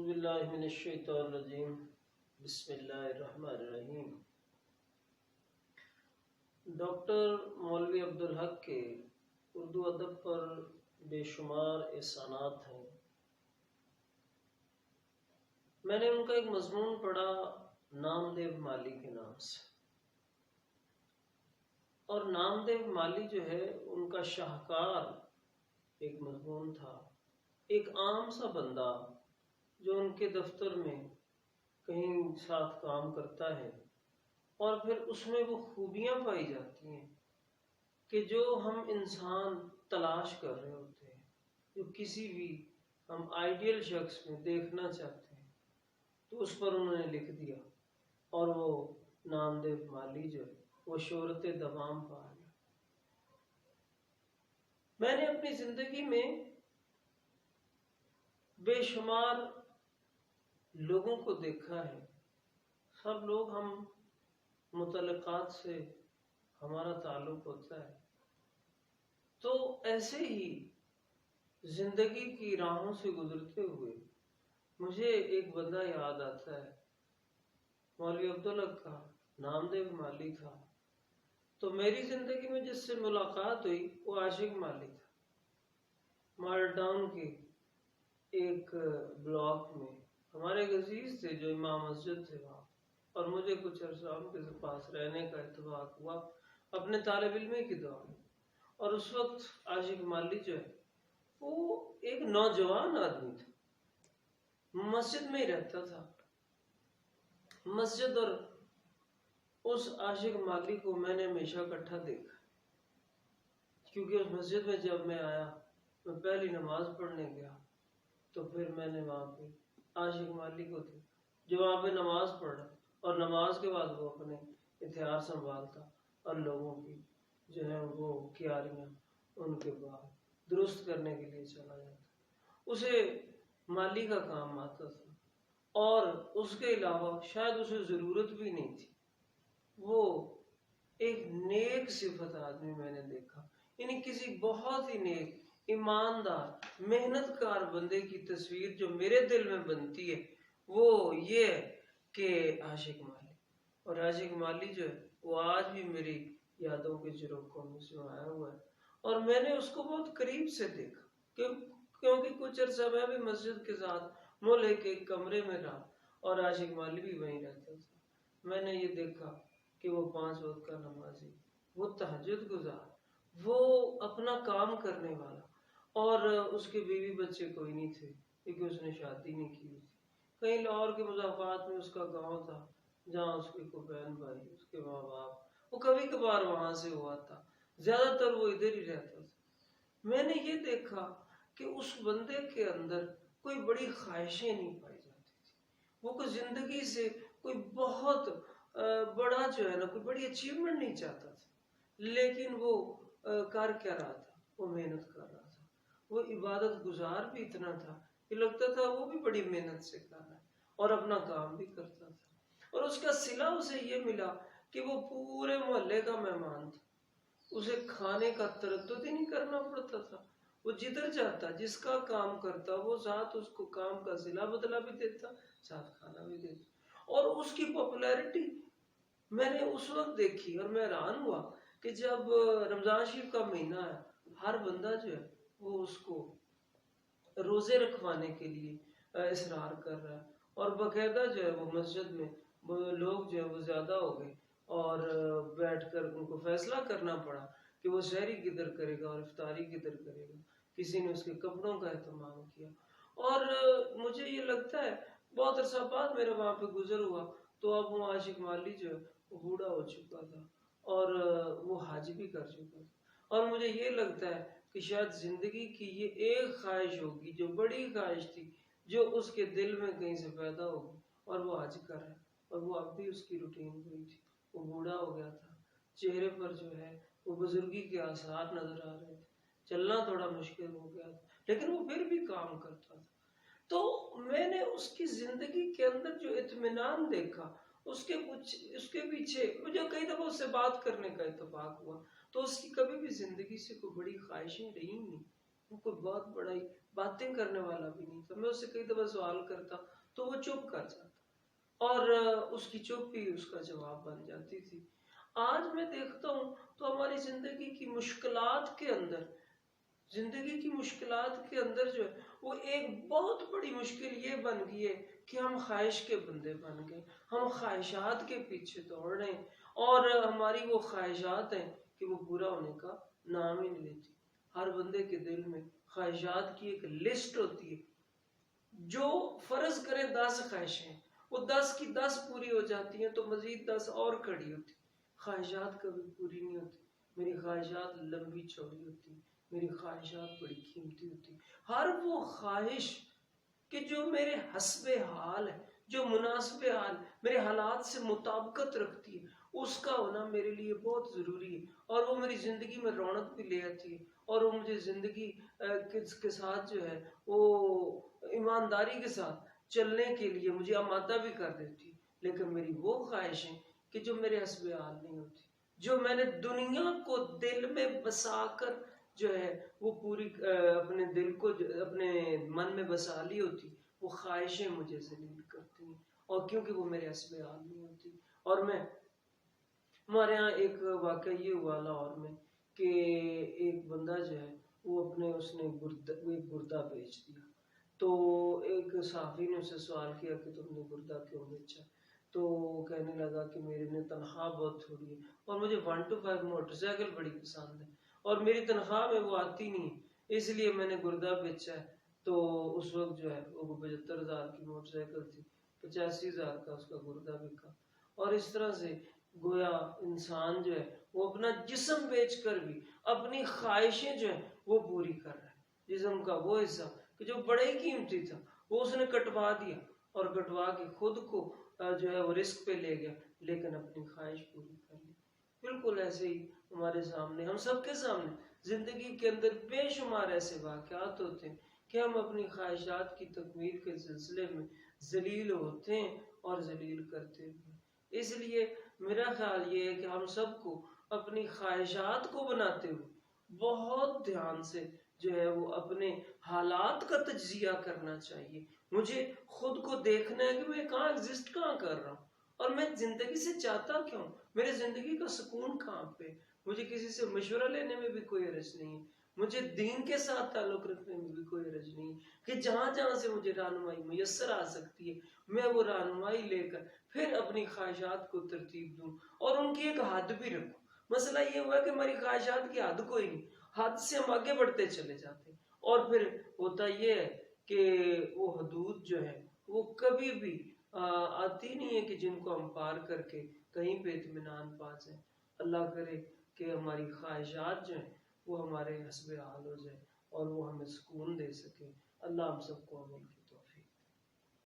اعوذ باللہ من الشیطان الرجیم بسم اللہ الرحمن الرحیم۔ ڈاکٹر مولوی عبدالحق کے اردو ادب پر بے شمار احسانات ہیں۔ میں نے ان کا ایک مضمون پڑھا نامدیو مالی کے نام سے، اور نامدیو مالی جو ہے ان کا شاہکار ایک مضمون تھا۔ ایک عام سا بندہ جو ان کے دفتر میں کہیں ساتھ کام کرتا ہے، اور پھر اس میں وہ خوبیاں پائی جاتی ہیں کہ جو ہم انسان تلاش کر رہے ہوتے ہیں، جو کسی بھی ہم آئیڈیل شخص میں دیکھنا چاہتے ہیں، تو اس پر انہوں نے لکھ دیا، اور وہ نامدیو مالی جو ہے وہ شہرت دوام پا گیا۔ میں نے اپنی زندگی میں بے شمار لوگوں کو دیکھا ہے، سب لوگ ہم متعلقات سے ہمارا تعلق ہوتا ہے، تو ایسے ہی زندگی کی راہوں سے گزرتے ہوئے مجھے ایک بندہ یاد آتا ہے، مولوی عبدالحق کا نامدیو مالی تھا۔ تو میری زندگی میں جس سے ملاقات ہوئی وہ عاشق مالی تھا۔ ماڈل ٹاؤن کے ایک بلاک میں ہمارے عزیز تھے جو امام مسجد تھے وہاں، اور مجھے کچھ عرصہ ان کے پاس رہنے کا اتفاق ہوا اپنے طالب علمی کی دور میں۔ اور اس وقت عاشق مالی جو ہے وہ ایک نوجوان آدمی تھا، مسجد میں ہی رہتا تھا۔ مسجد اور اس عاشق مالی کو میں نے ہمیشہ اکٹھا دیکھا، کیونکہ اس مسجد میں جب میں آیا، میں پہلی نماز پڑھنے گیا، تو پھر میں نے وہاں پہ عاشق مالی کو دیکھا جو وہاں پہ نماز پڑھ رہا، اور نماز کے بعد وہ اپنے ہتھیار سنبھالتا اور لوگوں کی جو ہے وہ کیاریاں ان کے بعد درست کرنے کے لیے چلا جاتا۔ اسے مالی کا کام آتا تھا، اور اس کے علاوہ شاید اسے ضرورت بھی نہیں تھی۔ وہ ایک نیک صفت آدمی میں نے دیکھا، یعنی کسی بہت ہی نیک، ایماندار، محنت کار بندے کی تصویر جو میرے دل میں بنتی ہے وہ یہ ہے کہ عاشق مالی۔ اور عاشق مالی جو ہے وہ آج بھی میری یادوں کے جھروکوں میں سے آیا ہوا ہے، اور میں نے اس کو بہت قریب سے دیکھا، کیونکہ کچھ عرصہ میں بھی مسجد کے ساتھ ملے کے ایک کمرے میں رہا، اور عاشق مالی بھی وہیں رہتا تھا۔ میں نے یہ دیکھا کہ وہ 5 وقت کا نمازی، وہ تہجد گزار، وہ اپنا کام کرنے والا، اور اس کے بیوی بچے کوئی نہیں تھے کیونکہ اس نے شادی نہیں کی تھی۔ کہیں لاہور کے مضافات میں اس کا گاؤں تھا جہاں اس کے کوئی بہن بھائی، اس کے ماں باپ، وہ کبھی کبھار وہاں سے ہوا تھا، زیادہ تر وہ ادھر ہی رہتا تھا۔ میں نے یہ دیکھا کہ اس بندے کے اندر کوئی بڑی خواہشیں نہیں پائی جاتی تھی، وہ کوئی زندگی سے کوئی بہت بڑا جو ہے نا کوئی بڑی اچیومنٹ نہیں چاہتا تھا، لیکن وہ کر کیا رہا تھا، وہ محنت کر رہا تھا۔ وہ عبادت گزار بھی اتنا تھا کہ لگتا تھا وہ بھی بڑی محنت سے کر رہا ہے، اور اپنا کام بھی کرتا تھا۔ اور اس کا صلہ اسے یہ ملا کہ وہ پورے محلے کا مہمان تھا، اسے کھانے کا تردد ہی نہیں کرنا پڑتا تھا۔ وہ جدھر جاتا، جس کا کام کرتا، وہ ساتھ اس کو کام کا صلہ بدلہ بھی دیتا، ساتھ کھانا بھی دیتا۔ اور اس کی پاپولیرٹی میں نے اس وقت دیکھی، اور میں حیران ہوا کہ جب رمضان شریف کا مہینہ ہے، ہر بندہ جو ہے وہ اس کو روزے رکھوانے کے لیے اصرار کر رہا ہے، اور باقاعدہ جو ہے وہ مسجد میں لوگ جو ہے وہ زیادہ ہو گئے، اور بیٹھ کر ان کو فیصلہ کرنا پڑا کہ وہ سحری کدھر کرے گا اور افطاری کدھر کرے گا۔ کسی نے اس کے کپڑوں کا اہتمام کیا، اور مجھے یہ لگتا ہے بہت عرصہ بعد میرا وہاں پہ گزر ہوا، تو اب وہ عاشق مالی جو ہے وہ بوڑھا ہو چکا تھا، اور وہ حج بھی کر چکا تھا۔ اور مجھے یہ لگتا ہے کہ شاید زندگی کی یہ ایک خواہش ہوگی جو بڑی خواہش تھی، جو اس کے دل میں کہیں سے پیدا ہوگی، اور وہ حج کر رہا ہے، اور وہ اب بھی اس کی روٹین ہوئی تھی۔ وہ بوڑھا ہو گیا تھا، چہرے پر جو ہے وہ بزرگی کے آثار نظر آ رہے تھے، چلنا تھوڑا مشکل ہو گیا تھا، لیکن وہ پھر بھی کام کرتا تھا۔ تو میں نے اس کی زندگی کے اندر جو اطمینان دیکھا، اس کے پیچھے مجھے کئی دفعہ اس سے بات کرنے کا اتفاق ہوا، تو اس کی کبھی بھی زندگی سے کوئی بڑی خواہشیں رہی نہیں، وہ کوئی بہت باتیں کرنے والا بھی نہیں تھا. میں اس سے کئی دفعہ سوال کرتا تو وہ چپ کر جاتا اور اس کی چپ ہی اس کا جواب بن جاتی تھی. آج میں دیکھتا ہوں تو ہماری زندگی کی مشکلات کے اندر جو ہے وہ ایک بہت بڑی مشکل یہ بن گئی ہے کہ ہم خواہش کے بندے بن گئے. ہم خواہشات کے پیچھے دوڑ رہے ہیں اور ہماری وہ خواہشات ہیں کہ وہ پورا ہونے کا نام ہی نہیں لیتی. ہر بندے کے دل میں خواہشات کی ایک لسٹ ہوتی ہے. جو فرض کریں 10 خواہشیں، وہ 10 کی 10 پوری ہو جاتی ہیں تو مزید 10 اور کھڑی ہوتی. خواہشات کبھی پوری نہیں ہوتی. میری خواہشات لمبی چوڑی ہوتی، میری خواہشات بڑی قیمتی ہوتی. ہر وہ خواہش کہ جو میرے حسب حال ہے، جو مناسب حال میرے حالات سے مطابقت رکھتی ہے، اس کا ہونا میرے لیے بہت ضروری ہے اور وہ میری زندگی میں رونق بھی لے آتی ہے اور وہ مجھے زندگی کے ساتھ جو ہے وہ ایمانداری کے ساتھ چلنے کے لیے مجھے آمادہ بھی کر دیتی. لیکن میری وہ خواہشیں کہ جو میرے حسب حال نہیں ہوتی، جو میں نے دنیا کو دل میں بسا کر جو ہے وہ پوری اپنے دل کو اپنے من میں بسا لی ہوتی، وہ خواہشیں مجھے ذلیل کرتی ہیں اور کیونکہ وہ میرے حسب حال نہیں ہوتی. اور ہمارے ہاں ایک واقعہ یہ ہوا لاہور میں کہ ایک بندہ جو ہے وہ اس نے ایک گردہ بیچ دیا. تو ایک صحافی نے اسے سوال کیا کہ تم نے گردہ کیوں بیچا؟ تو وہ کہنے لگا کہ میرے نے تنخواہ بہت تھوڑی ہے اور مجھے 1 to 5 موٹر سائیکل بڑی پسند ہے اور میری تنخواہ میں وہ آتی نہیں، اس لیے میں نے گردہ بیچا ہے. تو اس وقت جو ہے وہ 75,000 کی موٹر سائیکل تھی، 85,000 کا اس کا گردہ بکا. اور اس طرح سے گویا انسان جو ہے وہ اپنا جسم بیچ کر بھی اپنی خواہشیں جو ہیں وہ پوری کر رہا ہے. جسم کا وہ حصہ کہ جو بڑے ہی قیمتی تھا وہ اس نے کٹوا دیا اور کٹوا کے خود کو جو ہے وہ رسک پہ لے گیا لیکن اپنی خواہش پوری کر لی. بالکل ایسے ہی ہمارے سامنے، ہم سب کے سامنے زندگی کے اندر بے شمار ایسے واقعات ہوتے ہیں کہ ہم اپنی خواہشات کی تکمیل کے سلسلے میں ذلیل ہوتے ہیں اور ذلیل کرتے ہیں. اس لیے میرا خیال یہ ہے کہ ہم سب کو اپنی خواہشات کو بناتے ہوئے بہت دھیان سے جو ہے وہ اپنے حالات کا تجزیہ کرنا چاہیے. مجھے خود کو دیکھنا ہے کہ میں کہاں کر رہا ہوں اور میں زندگی سے چاہتا کیوں، میرے زندگی کا سکون کہاں پہ. مجھے کسی سے مشورہ لینے میں بھی کوئی حرج نہیں ہے، مجھے دین کے ساتھ تعلق رکھنے میں بھی کوئی حرج نہیں کہ جہاں سے مجھے رہنمائی میسر آ سکتی ہے میں وہ رہنمائی لے کر پھر اپنی خواہشات کو ترتیب دوں اور ان کی ایک حد بھی رکھوں. مسئلہ یہ ہوا کہ ہماری خواہشات کی حد کوئی نہیں، حد سے ہم آگے بڑھتے چلے جاتے ہیں اور پھر ہوتا یہ ہے کہ وہ حدود جو ہے وہ کبھی بھی آتی نہیں ہے کہ جن کو ہم پار کر کے کہیں پہ اطمینان پا جائیں. اللہ کرے کہ ہماری خواہشات جو ہیں وہ ہمارے حسب حال ہو جائے اور وہ ہمیں سکون دے سکے. اللہ ہم سب کو عمل کی